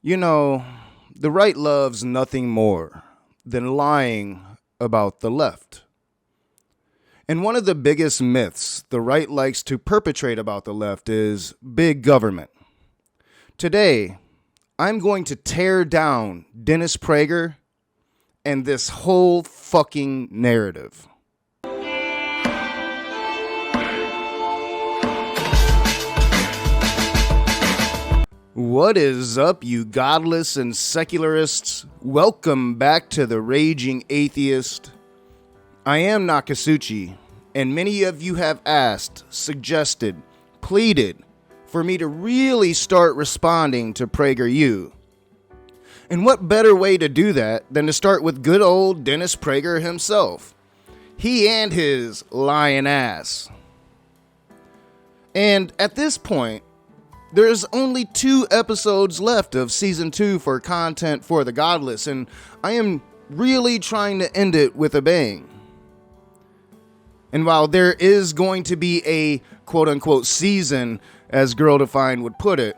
You know, the right loves nothing more than lying about the left. And one of the biggest myths the right likes to perpetrate about the left is big government. Today, I'm going to tear down Dennis Prager and this whole fucking narrative. What is up, you godless and secularists? Welcome back to the Raging Atheist. I am Nakasuchi, and many of you have asked, suggested, pleaded for me to really start responding to PragerU. And what better way to do that than to start with good old Dennis Prager himself? He and his lying ass. And at this point, there's only 2 episodes left of Season 2 for Content for the Godless, and I am really trying to end it with a bang. And while there is going to be a quote-unquote season, as Girl Defined would put it,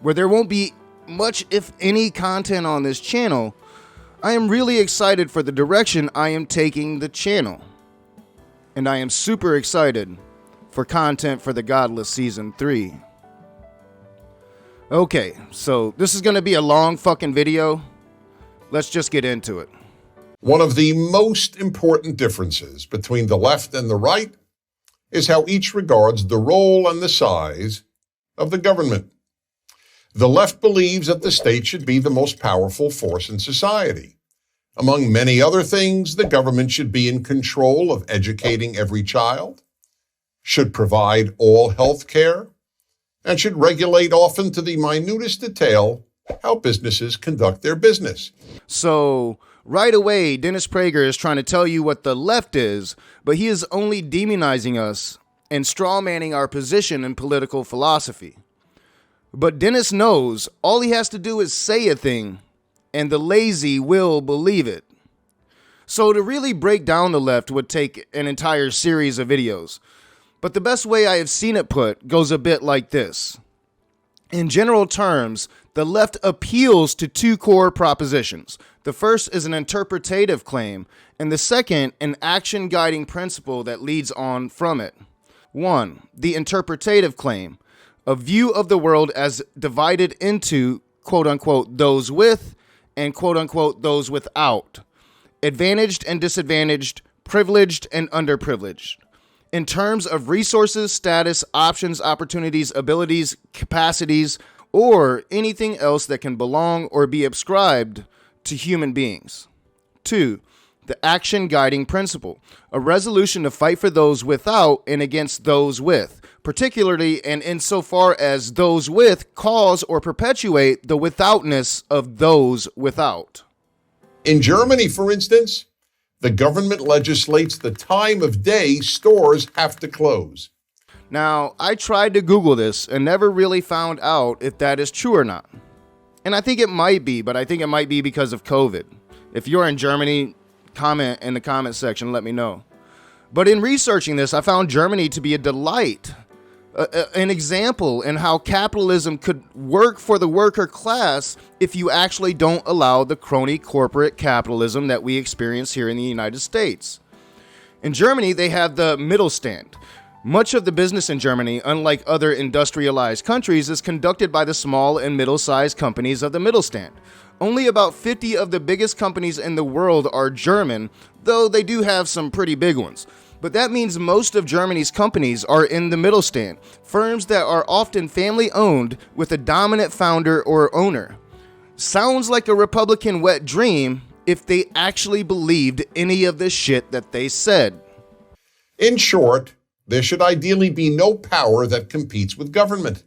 where there won't be much, if any, content on this channel, I am really excited for the direction I am taking the channel. And I am super excited for Content for the Godless Season 3. Okay, so this is going to be a long fucking video. Let's just get into it. One of the most important differences between the left and the right is how each regards the role and the size of the government. The left believes that the state should be the most powerful force in society. Among many other things, the government should be in control of educating every child, should provide all health care, and should regulate often to the minutest detail how businesses conduct their business. So, right away, Dennis Prager is trying to tell you what the left is, but he is only demonizing us and strawmanning our position in political philosophy. But Dennis knows all he has to do is say a thing, and the lazy will believe it. So to really break down the left would take an entire series of videos. But the best way I have seen it put goes a bit like this. In general terms, the left appeals to 2 core propositions. The first is an interpretative claim, and the second, an action guiding principle that leads on from it. 1. The interpretative claim, a view of the world as divided into, quote-unquote, those with and, quote-unquote, those without, advantaged and disadvantaged, privileged and underprivileged, in terms of resources, status, options, opportunities, abilities, capacities, or anything else that can belong or be ascribed to human beings. 2. The action guiding principle, a resolution to fight for those without and against those with, particularly and insofar as those with cause or perpetuate the withoutness of those without. In Germany, for instance, the government legislates the time of day stores have to close. Now, I tried to Google this and never really found out if that is true or not. And I think it might be, but I think it might be because of COVID. If you're in Germany, comment in the comment section, let me know. But in researching this, I found Germany to be a delight, an example in how capitalism could work for the worker class if you actually don't allow the crony corporate capitalism that we experience here in the United States. In Germany, they have the Mittelstand. Much of the business in Germany, unlike other industrialized countries, is conducted by the small and middle-sized companies of the Mittelstand. Only about 50 of the biggest companies in the world are German, though they do have some pretty big ones. But that means most of Germany's companies are in the Mittelstand, firms that are often family-owned with a dominant founder or owner. Sounds like a Republican wet dream if they actually believed any of the shit that they said. In short, there should ideally be no power that competes with government.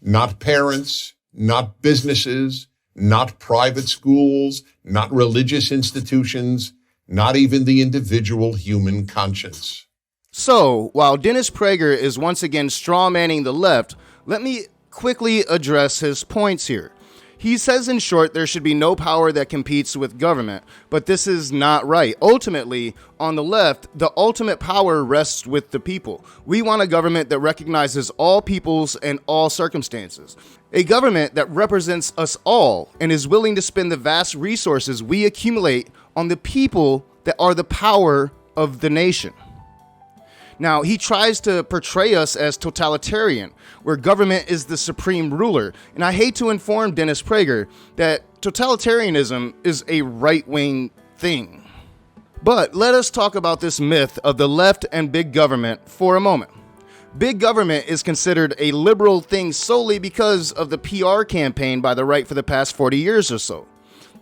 Not parents, not businesses, not private schools, not religious institutions, not even the individual human conscience. So, while Dennis Prager is once again strawmanning the left, let me quickly address his points here. He says, in short, there should be no power that competes with government, but this is not right. Ultimately, on the left, the ultimate power rests with the people. We want a government that recognizes all peoples and all circumstances. A government that represents us all and is willing to spend the vast resources we accumulate on the people that are the power of the nation. Now, he tries to portray us as totalitarian, where government is the supreme ruler. And I hate to inform Dennis Prager that totalitarianism is a right-wing thing. But let us talk about this myth of the left and big government for a moment. Big government is considered a liberal thing solely because of the PR campaign by the right for the past 40 years or so.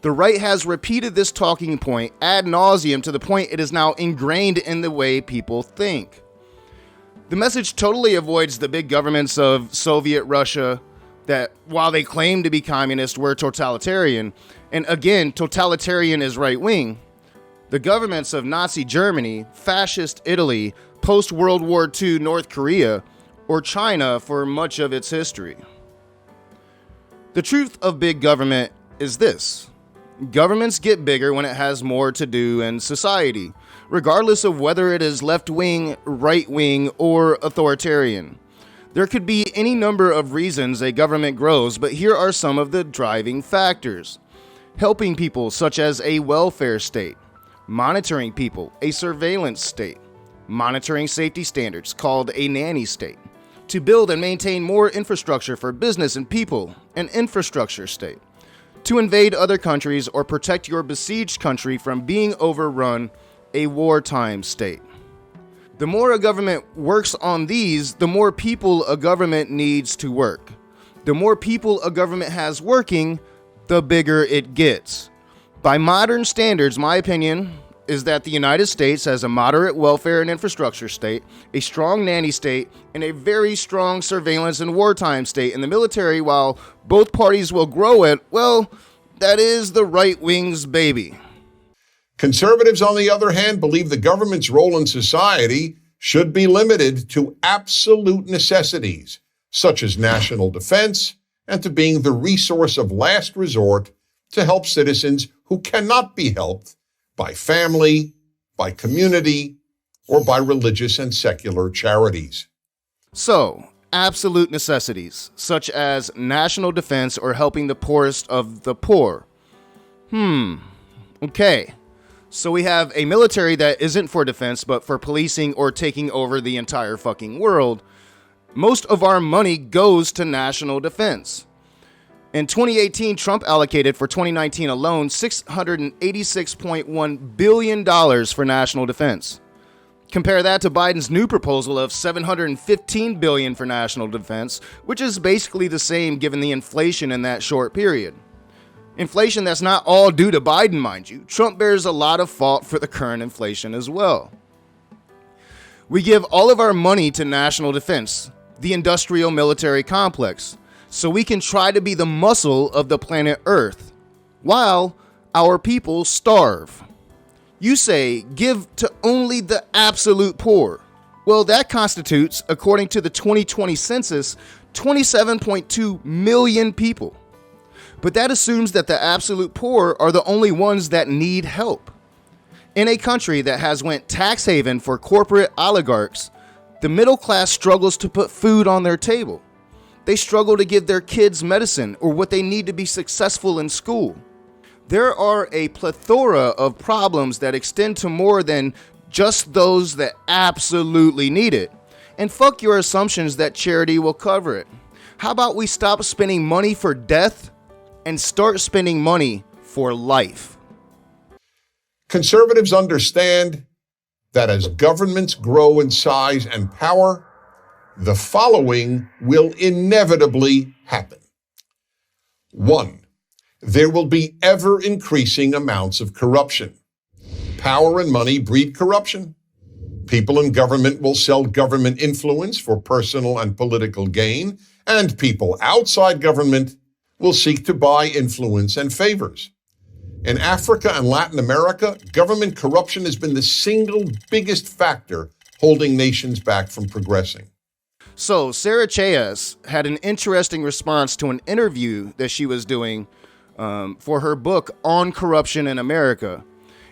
The right has repeated this talking point ad nauseum to the point it is now ingrained in the way people think. The message totally avoids the big governments of Soviet Russia that, while they claim to be communist, were totalitarian. And again, totalitarian is right-wing. The governments of Nazi Germany, fascist Italy, post-World War II North Korea, or China for much of its history. The truth of big government is this. Governments get bigger when it has more to do in society, regardless of whether it is left-wing, right-wing, or authoritarian. There could be any number of reasons a government grows, but here are some of the driving factors. Helping people, such as a welfare state. Monitoring people, a surveillance state. Monitoring safety standards, called a nanny state. To build and maintain more infrastructure for business and people, an infrastructure state. To invade other countries or protect your besieged country from being overrun, a wartime state. The more a government works on these, the more people a government needs to work. The more people a government has working, the bigger it gets. By modern standards, my opinion is that the United States has a moderate welfare and infrastructure state, a strong nanny state, and a very strong surveillance and wartime state. In the military, while both parties will grow it, well, that is the right wing's baby. Conservatives, on the other hand, believe the government's role in society should be limited to absolute necessities, such as national defense, and to being the resource of last resort to help citizens who cannot be helped by family, by community, or by religious and secular charities. So, absolute necessities, such as national defense or helping the poorest of the poor. Okay. So we have a military that isn't for defense, but for policing or taking over the entire fucking world. Most of our money goes to national defense. In 2018, Trump allocated for 2019 alone $686.1 billion for national defense. Compare that to Biden's new proposal of $715 billion for national defense, which is basically the same given the inflation in that short period. Inflation that's not all due to Biden, mind you. Trump bears a lot of fault for the current inflation as well. We give all of our money to national defense, the industrial military complex, so we can try to be the muscle of the planet Earth, while our people starve. You say, give to only the absolute poor. Well, that constitutes, according to the 2020 census, 27.2 million people. But that assumes that the absolute poor are the only ones that need help. In a country that has went tax haven for corporate oligarchs, the middle class struggles to put food on their table. They struggle to give their kids medicine or what they need to be successful in school. There are a plethora of problems that extend to more than just those that absolutely need it. And fuck your assumptions that charity will cover it. How about we stop spending money for death and start spending money for life? Conservatives understand that as governments grow in size and power, the following will inevitably happen. 1. There will be ever-increasing amounts of corruption. Power and money breed corruption. People in government will sell government influence for personal and political gain, and people outside government will seek to buy influence and favors. In Africa and Latin America, government corruption has been the single biggest factor holding nations back from progressing. So Sarah Chayes had an interesting response to an interview that she was doing for her book on corruption in America.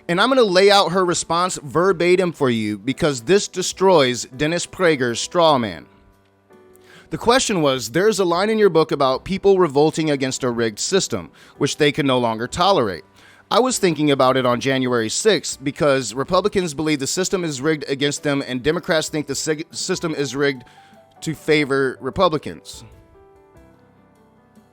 And I'm going to lay out her response verbatim for you because this destroys Dennis Prager's straw man. The question was, there's a line in your book about people revolting against a rigged system, which they can no longer tolerate. I was thinking about it on January 6th because Republicans believe the system is rigged against them and Democrats think the system is rigged to favor Republicans.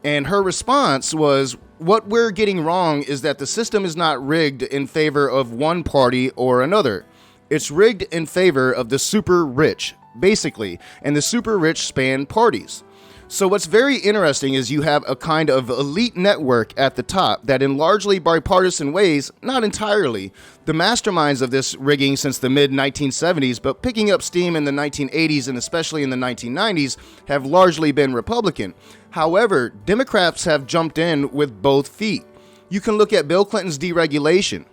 And her response was, what we're getting wrong is that the system is not rigged in favor of one party or another. It's rigged in favor of the super rich, basically, and the super rich span parties. So what's very interesting is you have a kind of elite network at the top that in largely bipartisan ways, not entirely, the masterminds of this rigging since the mid-1970s, but picking up steam in the 1980s and especially in the 1990s, have largely been Republican. However, Democrats have jumped in with both feet. You can look at Bill Clinton's deregulation.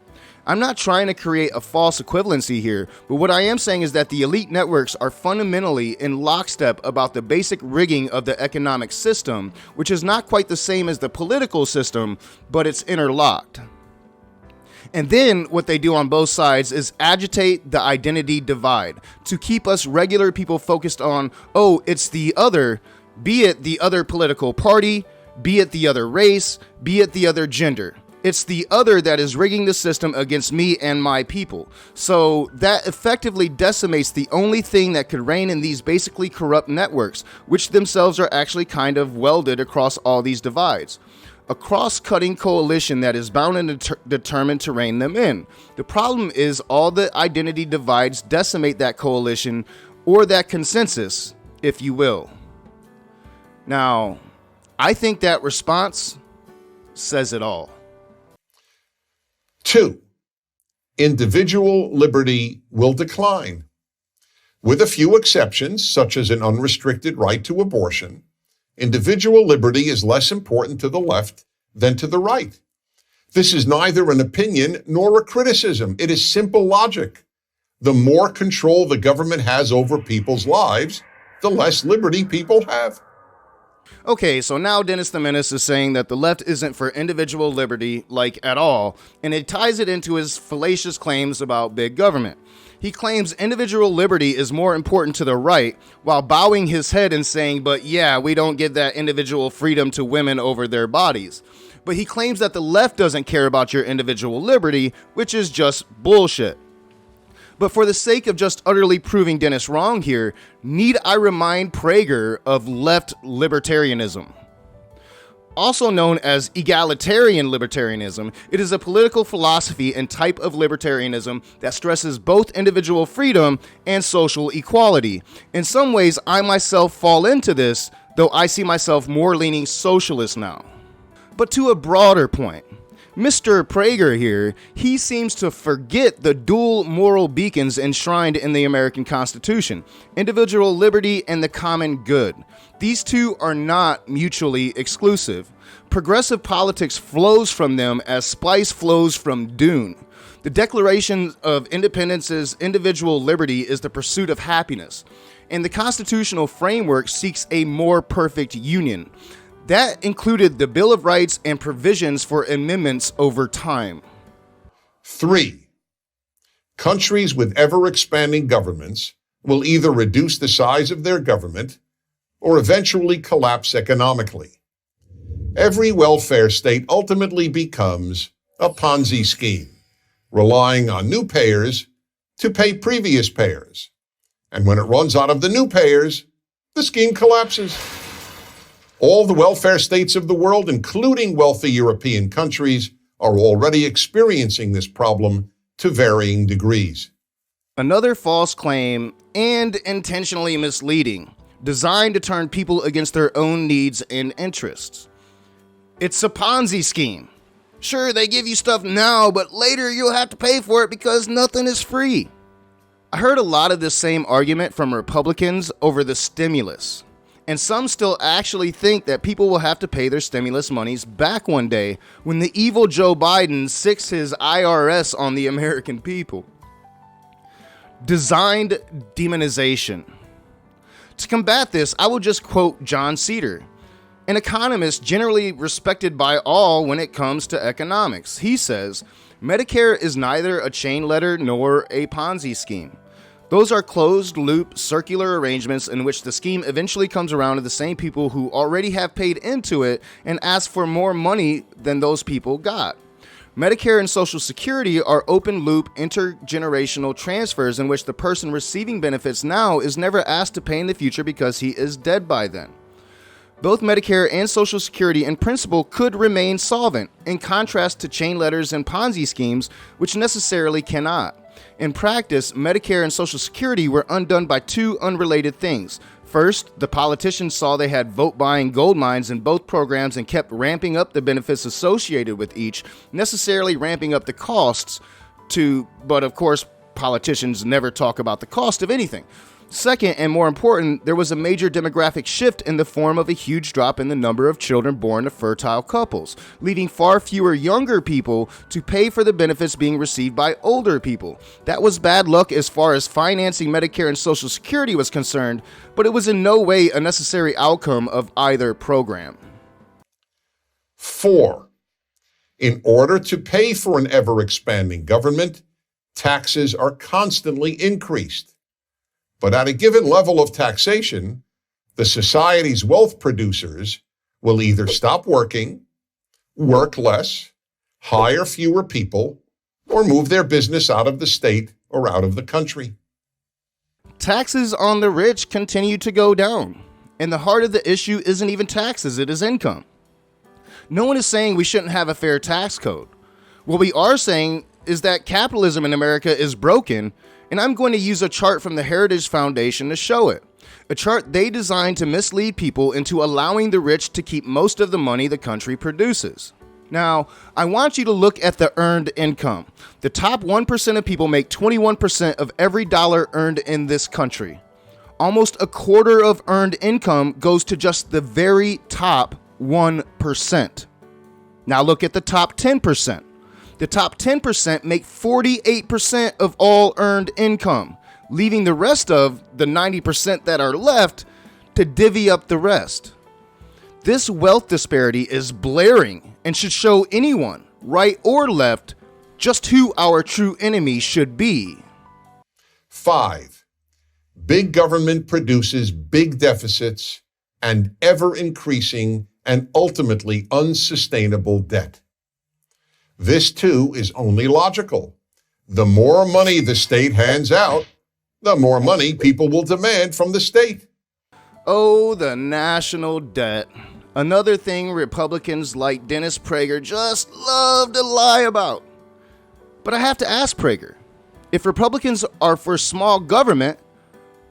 I'm not trying to create a false equivalency here, but what I am saying is that the elite networks are fundamentally in lockstep about the basic rigging of the economic system, which is not quite the same as the political system, but it's interlocked. And then what they do on both sides is agitate the identity divide to keep us regular people focused on, oh, it's the other, be it the other political party, be it the other race, be it the other gender. It's the other that is rigging the system against me and my people. So that effectively decimates the only thing that could reign in these basically corrupt networks, which themselves are actually kind of welded across all these divides. A cross-cutting coalition that is bound and determined to rein them in. The problem is all the identity divides decimate that coalition or that consensus, if you will. Now, I think that response says it all. 2, individual liberty will decline. With a few exceptions, such as an unrestricted right to abortion, individual liberty is less important to the left than to the right. This is neither an opinion nor a criticism. It is simple logic. The more control the government has over people's lives, the less liberty people have. Okay, so now Dennis the Menace is saying that the left isn't for individual liberty, like at all, and it ties it into his fallacious claims about big government. He claims individual liberty is more important to the right, while bowing his head and saying, but yeah, we don't give that individual freedom to women over their bodies. But he claims that the left doesn't care about your individual liberty, which is just bullshit. But for the sake of just utterly proving Dennis wrong here, need I remind Prager of left libertarianism? Also known as egalitarian libertarianism, it is a political philosophy and type of libertarianism that stresses both individual freedom and social equality. In some ways, I myself fall into this, though I see myself more leaning socialist now. But to a broader point, Mr. Prager here, he seems to forget the dual moral beacons enshrined in the American Constitution, individual liberty and the common good. These two are not mutually exclusive. Progressive politics flows from them as spice flows from Dune. The Declaration of Independence's individual liberty is the pursuit of happiness, and the constitutional framework seeks a more perfect union. That included the Bill of Rights and provisions for amendments over time. 3, countries with ever-expanding governments will either reduce the size of their government or eventually collapse economically. Every welfare state ultimately becomes a Ponzi scheme, relying on new payers to pay previous payers. And when it runs out of the new payers, the scheme collapses. All the welfare states of the world, including wealthy European countries, are already experiencing this problem to varying degrees. Another false claim and intentionally misleading, designed to turn people against their own needs and interests. It's a Ponzi scheme. Sure, they give you stuff now, but later you'll have to pay for it because nothing is free. I heard a lot of this same argument from Republicans over the stimulus. And some still actually think that people will have to pay their stimulus monies back one day when the evil Joe Biden sicks his IRS on the American people. Designed demonization. To combat this, I will just quote John Cedar, an economist generally respected by all when it comes to economics. He says, Medicare is neither a chain letter nor a Ponzi scheme. Those are closed-loop, circular arrangements in which the scheme eventually comes around to the same people who already have paid into it and ask for more money than those people got. Medicare and Social Security are open-loop, intergenerational transfers in which the person receiving benefits now is never asked to pay in the future because he is dead by then. Both Medicare and Social Security in principle could remain solvent, in contrast to chain letters and Ponzi schemes, which necessarily cannot. In practice, Medicare and Social Security were undone by two unrelated things. First, the politicians saw they had vote-buying gold mines in both programs and kept ramping up the benefits associated with each, necessarily ramping up the costs but of course, politicians never talk about the cost of anything. Second, and more important, there was a major demographic shift in the form of a huge drop in the number of children born to fertile couples, leaving far fewer younger people to pay for the benefits being received by older people. That was bad luck as far as financing Medicare and Social Security was concerned, but it was in no way a necessary outcome of either program. 4. In order to pay for an ever-expanding government, taxes are constantly increased. But at a given level of taxation, the society's wealth producers will either stop working, work less, hire fewer people, or move their business out of the state or out of the country. Taxes on the rich continue to go down, and the heart of the issue isn't even taxes, it is income. No one is saying we shouldn't have a fair tax code. What we are saying is that capitalism in America is broken, and I'm going to use a chart from the Heritage Foundation to show it. A chart they designed to mislead people into allowing the rich to keep most of the money the country produces. Now, I want you to look at the earned income. The top 1% of people make 21% of every dollar earned in this country. Almost a quarter of earned income goes to just the very top 1%. Now look at the top 10%. The top 10% make 48% of all earned income, leaving the rest of the 90% that are left to divvy up the rest. This wealth disparity is blaring and should show anyone, right or left, just who our true enemy should be. 5. Big government produces big deficits and ever-increasing and ultimately unsustainable debt. This, too, is only logical. The more money the state hands out, the more money people will demand from the state. Oh, the national debt. Another thing Republicans like Dennis Prager just love to lie about. But I have to ask Prager, if Republicans are for small government,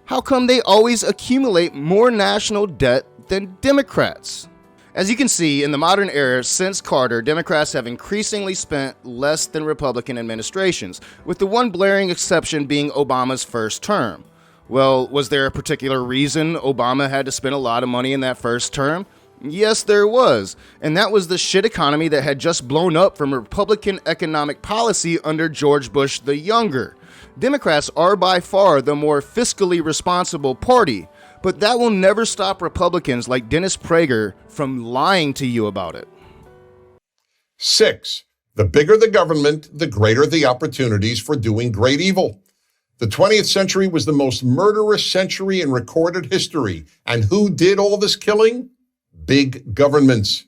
how come they always accumulate more national debt than Democrats? As you can see, in the modern era since Carter, Democrats have increasingly spent less than Republican administrations, with the one blaring exception being Obama's first term. Well, was there a particular reason Obama had to spend a lot of money in that first term? Yes, there was, and that was the shit economy that had just blown up from Republican economic policy under George Bush the Younger. Democrats are by far the more fiscally responsible party, but that will never stop Republicans like Dennis Prager from lying to you about it. 6. The bigger the government, the greater the opportunities for doing great evil. The 20th century was the most murderous century in recorded history. And who did all this killing? Big governments.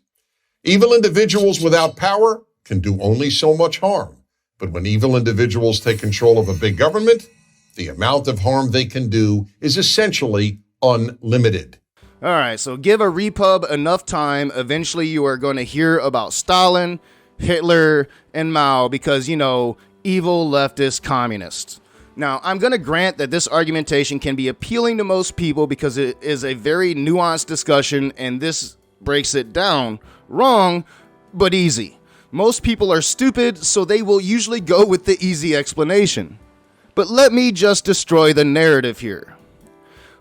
Evil individuals without power can do only so much harm. But when evil individuals take control of a big government, the amount of harm they can do is essentially unlimited. All right, so give a repub enough time. Eventually you are going to hear about Stalin, Hitler, and Mao because, evil leftist communists. Now, I'm going to grant that this argumentation can be appealing to most people because it is a very nuanced discussion and this breaks it down wrong, but easy. Most people are stupid, so they will usually go with the easy explanation. But let me just destroy the narrative here.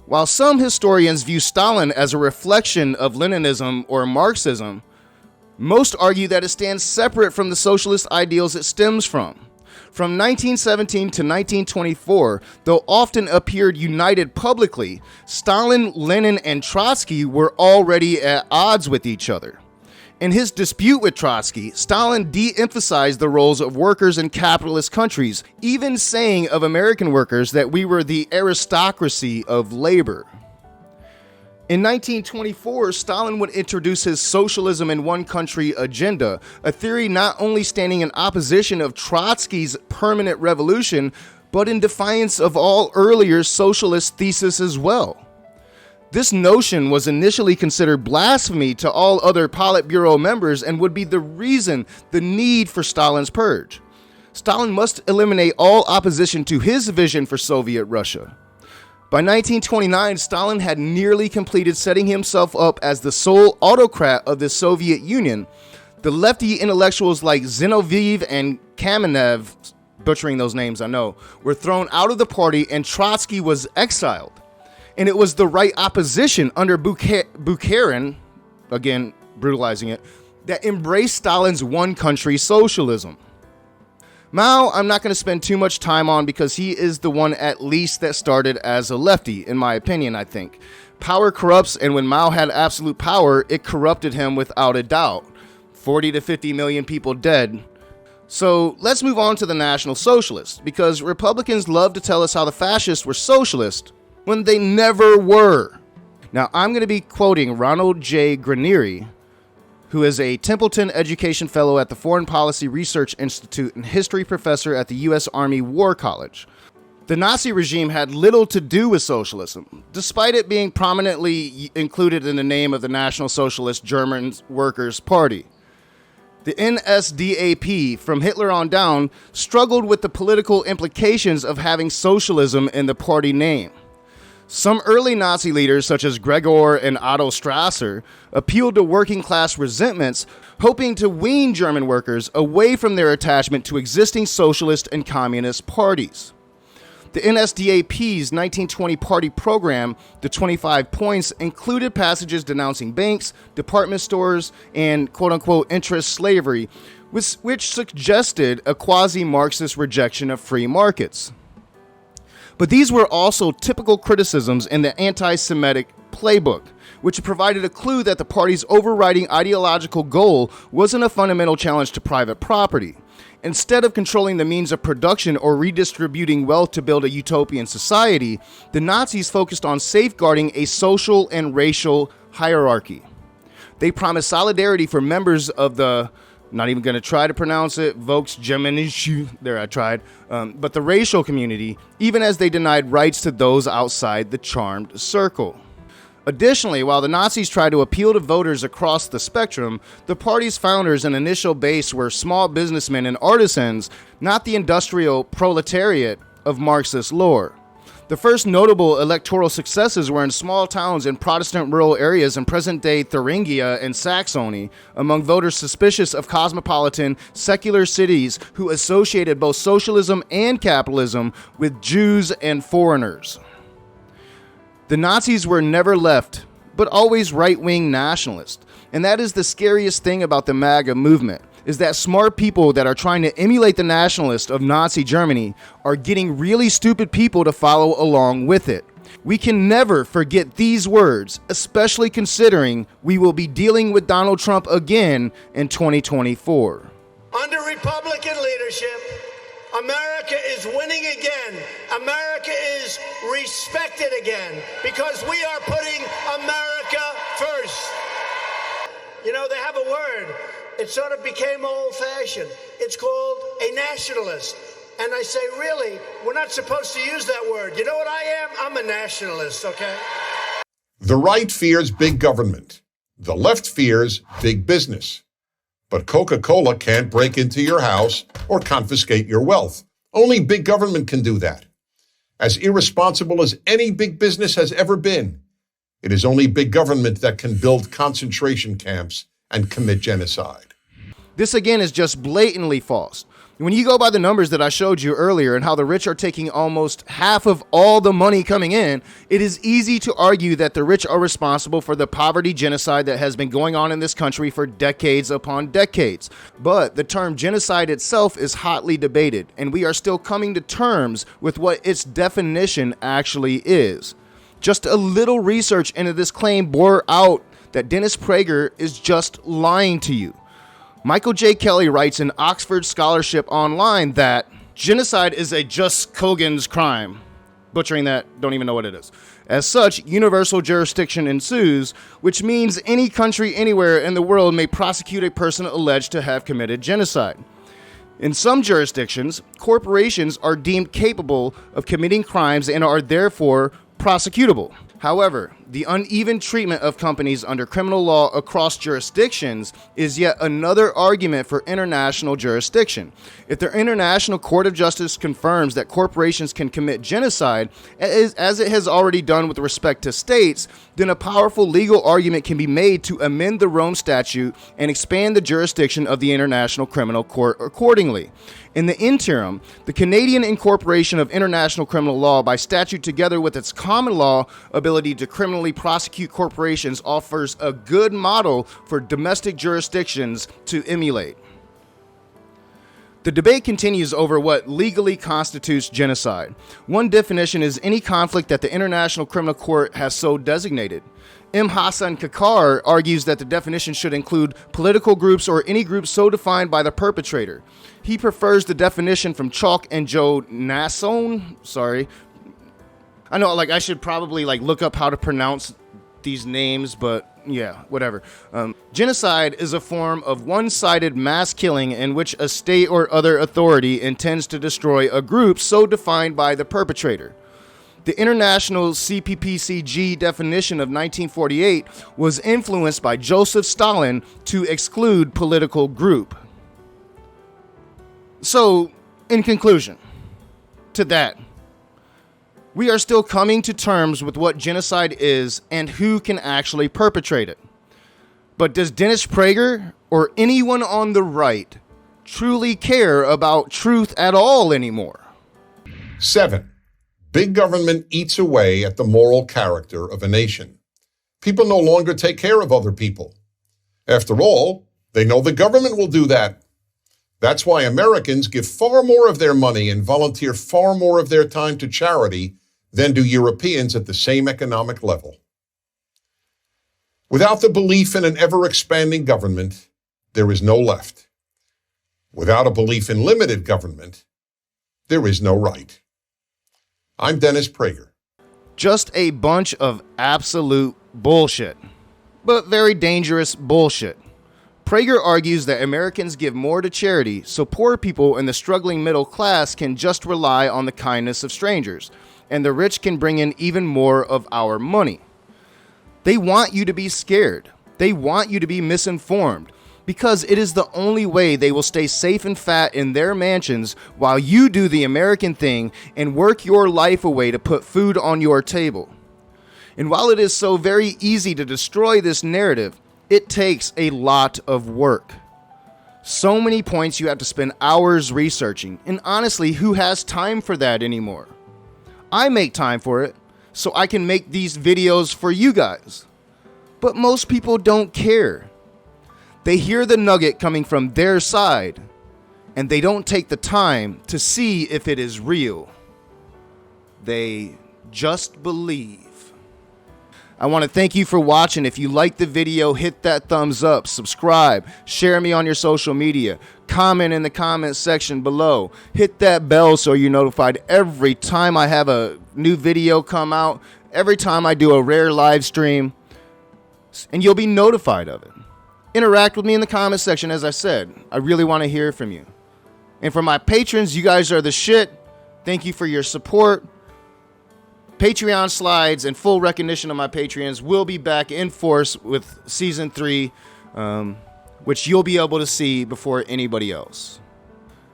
While some historians view Stalin as a reflection of Leninism or Marxism, most argue that it stands separate from the socialist ideals it stems from. From 1917 to 1924, though often appeared united publicly, Stalin, Lenin, and Trotsky were already at odds with each other. In his dispute with Trotsky, Stalin de-emphasized the roles of workers in capitalist countries, even saying of American workers that we were the aristocracy of labor. In 1924, Stalin would introduce his socialism in one country agenda, a theory not only standing in opposition of Trotsky's permanent revolution, but in defiance of all earlier socialist theses as well. This notion was initially considered blasphemy to all other Politburo members and would be the need for Stalin's purge. Stalin must eliminate all opposition to his vision for Soviet Russia. By 1929, Stalin had nearly completed setting himself up as the sole autocrat of the Soviet Union. The lefty intellectuals like Zinoviev and Kamenev, butchering those names I know, were thrown out of the party and Trotsky was exiled. And it was the right opposition under Bukharin, again brutalizing it, that embraced Stalin's one-country socialism. Mao, I'm not going to spend too much time on because he is the one at least that started as a lefty, in my opinion, I think. Power corrupts, and when Mao had absolute power, it corrupted him without a doubt. 40 to 50 million people dead. So let's move on to the National Socialist, because Republicans love to tell us how the fascists were socialist when they never were. Now, I'm going to be quoting Ronald J. Granieri, who is a Templeton Education Fellow at the Foreign Policy Research Institute and history professor at the U.S. Army War College. The Nazi regime had little to do with socialism, despite it being prominently included in the name of the National Socialist German Workers' Party. The NSDAP, from Hitler on down, struggled with the political implications of having socialism in the party name. Some early Nazi leaders, such as Gregor and Otto Strasser, appealed to working class resentments, hoping to wean German workers away from their attachment to existing socialist and communist parties. The NSDAP's 1920 party program, the 25 Points, included passages denouncing banks, department stores, and quote-unquote interest slavery, which suggested a quasi-Marxist rejection of free markets. But these were also typical criticisms in the anti-Semitic playbook, which provided a clue that the party's overriding ideological goal wasn't a fundamental challenge to private property. Instead of controlling the means of production or redistributing wealth to build a utopian society, the Nazis focused on safeguarding a social and racial hierarchy. They promised solidarity for members of the, not even going to try to pronounce it, Volksgemeinschaft, there I tried, but the racial community, even as they denied rights to those outside the charmed circle. Additionally, while the Nazis tried to appeal to voters across the spectrum, the party's founders and initial base were small businessmen and artisans, not the industrial proletariat of Marxist lore. The first notable electoral successes were in small towns in Protestant rural areas in present-day Thuringia and Saxony, among voters suspicious of cosmopolitan, secular cities who associated both socialism and capitalism with Jews and foreigners. The Nazis were never left, but always right-wing nationalists. And that is the scariest thing about the MAGA movement, is that smart people that are trying to emulate the nationalists of Nazi Germany are getting really stupid people to follow along with it. We can never forget these words, especially considering we will be dealing with Donald Trump again in 2024. Under Republican leadership, America is winning again. America is respected again because we are putting America first. You know, they have a word. It sort of became old-fashioned. It's called a nationalist. And I say, really, we're not supposed to use that word. You know what I am? I'm a nationalist, okay? The right fears big government. The left fears big business. But Coca-Cola can't break into your house or confiscate your wealth. Only big government can do that. As irresponsible as any big business has ever been, it is only big government that can build concentration camps and commit genocide. This again is just blatantly false. When you go by the numbers that I showed you earlier and how the rich are taking almost half of all the money coming in, it is easy to argue that the rich are responsible for the poverty genocide that has been going on in this country for decades upon decades. But the term genocide itself is hotly debated, and we are still coming to terms with what its definition actually is. Just a little research into this claim bore out that Dennis Prager is just lying to you. Michael J. Kelly writes in Oxford Scholarship Online that genocide is a just Kogan's crime. Butchering that, don't even know what it is. As such, universal jurisdiction ensues, which means any country anywhere in the world may prosecute a person alleged to have committed genocide. In some jurisdictions, corporations are deemed capable of committing crimes and are therefore prosecutable. However, the uneven treatment of companies under criminal law across jurisdictions is yet another argument for international jurisdiction. If the International Court of Justice confirms that corporations can commit genocide, as it has already done with respect to states, then a powerful legal argument can be made to amend the Rome Statute and expand the jurisdiction of the International Criminal Court accordingly. In the interim, the Canadian incorporation of international criminal law by statute, together with its common law ability to criminally prosecute corporations, offers a good model for domestic jurisdictions to emulate. The debate continues over what legally constitutes genocide. One definition is any conflict that the International Criminal Court has so designated. M. Hassan Kakar argues that the definition should include political groups or any group so defined by the perpetrator. He prefers the definition from Chalk and Joe Nassone. Sorry. I know, I should probably, look up how to pronounce these names, but yeah, whatever. Genocide is a form of one-sided mass killing in which a state or other authority intends to destroy a group so defined by the perpetrator. The International CPPCG definition of 1948 was influenced by Joseph Stalin to exclude political group. So, in conclusion to that, we are still coming to terms with what genocide is and who can actually perpetrate it. But does Dennis Prager or anyone on the right truly care about truth at all anymore? 7. Big government eats away at the moral character of a nation. People no longer take care of other people. After all, they know the government will do that. That's why Americans give far more of their money and volunteer far more of their time to charity than do Europeans at the same economic level. Without the belief in an ever-expanding government, there is no left. Without a belief in limited government, there is no right. I'm Dennis Prager. Just a bunch of absolute bullshit, but very dangerous bullshit. Prager argues that Americans give more to charity, so poor people in the struggling middle class can just rely on the kindness of strangers, and the rich can bring in even more of our money. They want you to be scared. They want you to be misinformed, because it is the only way they will stay safe and fat in their mansions while you do the American thing and work your life away to put food on your table. And while it is so very easy to destroy this narrative, it takes a lot of work. So many points you have to spend hours researching, and honestly, who has time for that anymore? I make time for it, so I can make these videos for you guys. But most people don't care. They hear the nugget coming from their side, and they don't take the time to see if it is real. They just believe. I want to thank you for watching. If you liked the video, hit that thumbs up, subscribe, share me on your social media, comment in the comment section below, hit that bell so you're notified every time I have a new video come out, every time I do a rare live stream, and you'll be notified of it. Interact with me in the comment section. As I said, I really want to hear from you. And for my patrons, you guys are the shit. Thank you for your support. Patreon slides and full recognition of my Patreons will be back in force with Season 3, which you'll be able to see before anybody else.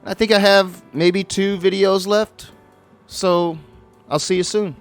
I think I have maybe 2 videos left, so I'll see you soon.